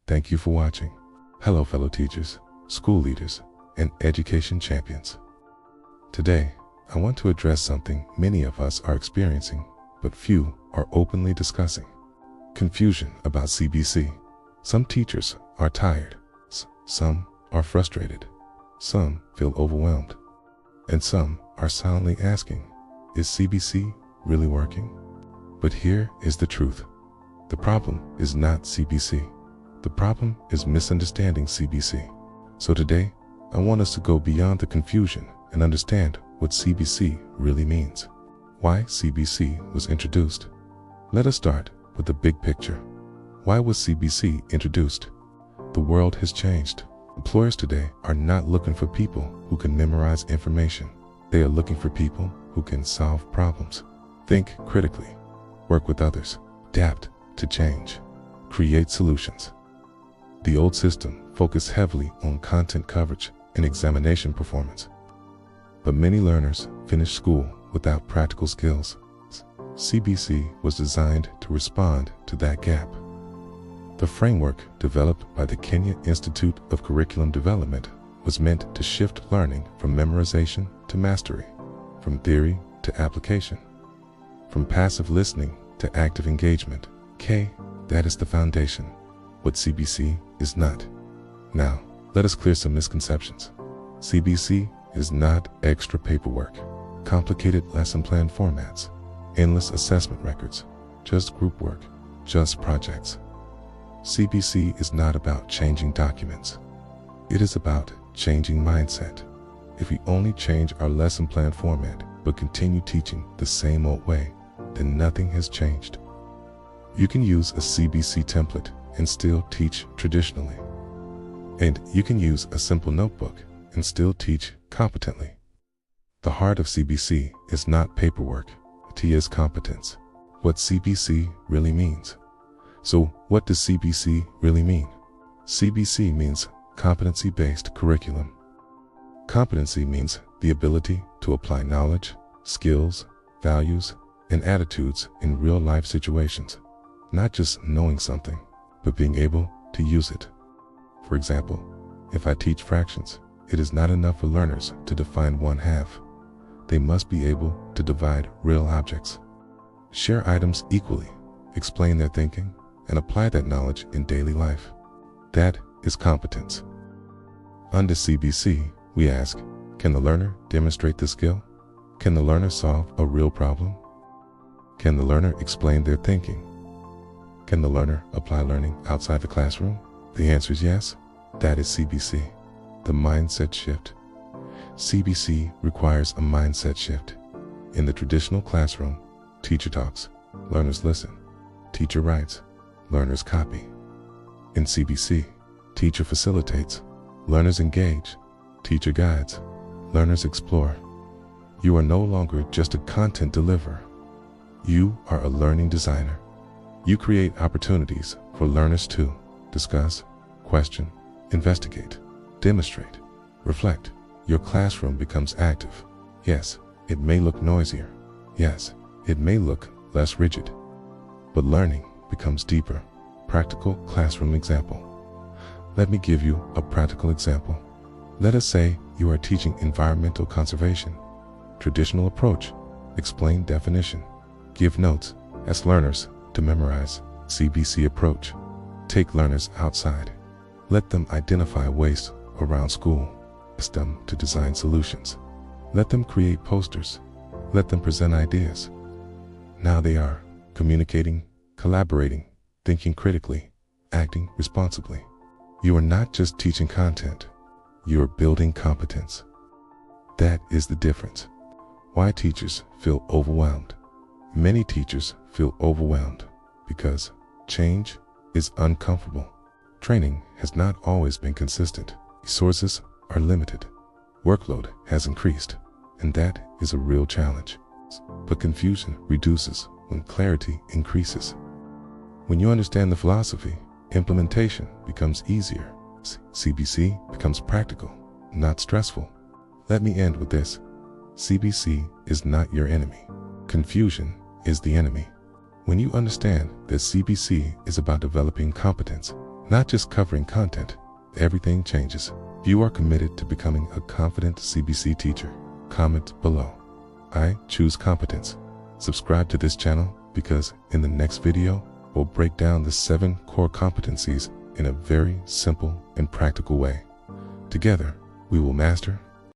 Thank you for watching. Hello fellow teachers, school leaders, and education champions. Today, I want to address something many of us are experiencing, but few are openly discussing. Confusion about CBC. Some teachers are tired, some are frustrated, some feel overwhelmed, and some are silently asking, is CBC really working? But here is the truth. The problem is not CBC. The problem is misunderstanding CBC. So today, I want us to go beyond the confusion and understand what CBC really means. Why CBC was introduced. Let us start with the big picture. Why was CBC introduced? The world has changed. Employers today are not looking for people who can memorize information. They are looking for people who can solve problems, think critically, work with others, adapt to change, create solutions. The old system focused heavily on content coverage and examination performance. But many learners finish school without practical skills. CBC was designed to respond to that gap. The framework developed by the Kenya Institute of Curriculum Development was meant to shift learning from memorization to mastery, from theory to application, from passive listening to active engagement. That is the foundation. What CBC is not. Now, let us clear some misconceptions. CBC is not extra paperwork, complicated lesson plan formats, endless assessment records, just group work, just projects. CBC is not about changing documents. It is about changing mindset. If we only change our lesson plan format but continue teaching the same old way, then nothing has changed. You can use a CBC template and still teach traditionally. And you can use a simple notebook and still teach competently. The heart of CBC is not paperwork, it is competence. What CBC really means. So what does CBC really mean? CBC means competency-based curriculum. Competency means the ability to apply knowledge, skills, values, and attitudes in real-life situations. Not just knowing something, but being able to use it. For example, if I teach fractions, it is not enough for learners to define 1/2. They must be able to divide real objects, share items equally, explain their thinking, and apply that knowledge in daily life. That is competence. Under CBC, we ask, can the learner demonstrate the skill? Can the learner solve a real problem? Can the learner explain their thinking? Can the learner apply learning outside the classroom? The answer is yes. That is CBC, the mindset shift. CBC requires a mindset shift. In the traditional classroom, teacher talks, learners listen, teacher writes, learners copy. In CBC, teacher facilitates, learners engage, teacher guides, learners explore. You are no longer just a content deliverer. You are a learning designer. You create opportunities for learners to discuss, question, investigate, demonstrate, reflect. Your classroom becomes active. Yes, it may look noisier. Yes, it may look less rigid. But learning becomes deeper. Practical classroom example. Let me give you a practical example. Let us say you are teaching environmental conservation. Traditional approach. Explain definition. Give notes. Ask learners to memorize. CBC approach. Take learners outside. Let them identify waste around school. Ask them to design solutions. Let them create posters. Let them present ideas. Now they are communicating, collaborating, thinking critically, acting responsibly. You are not just teaching content. You are building competence. That is the difference. Why teachers feel overwhelmed. Many teachers feel overwhelmed because change is uncomfortable. Training has not always been consistent. Resources are limited. Workload has increased, and that is a real challenge. But confusion reduces when clarity increases. When you understand the philosophy, implementation becomes easier. CBC becomes practical, not stressful. Let me end with this. CBC is not your enemy. Confusion is the enemy. When you understand that CBC is about developing competence, Not just covering content, everything changes. If you are committed to becoming a confident CBC teacher, comment below. I choose competence. Subscribe to this channel because in the next video, we'll break down the 7 core competencies in a very simple and practical way. Together, we will master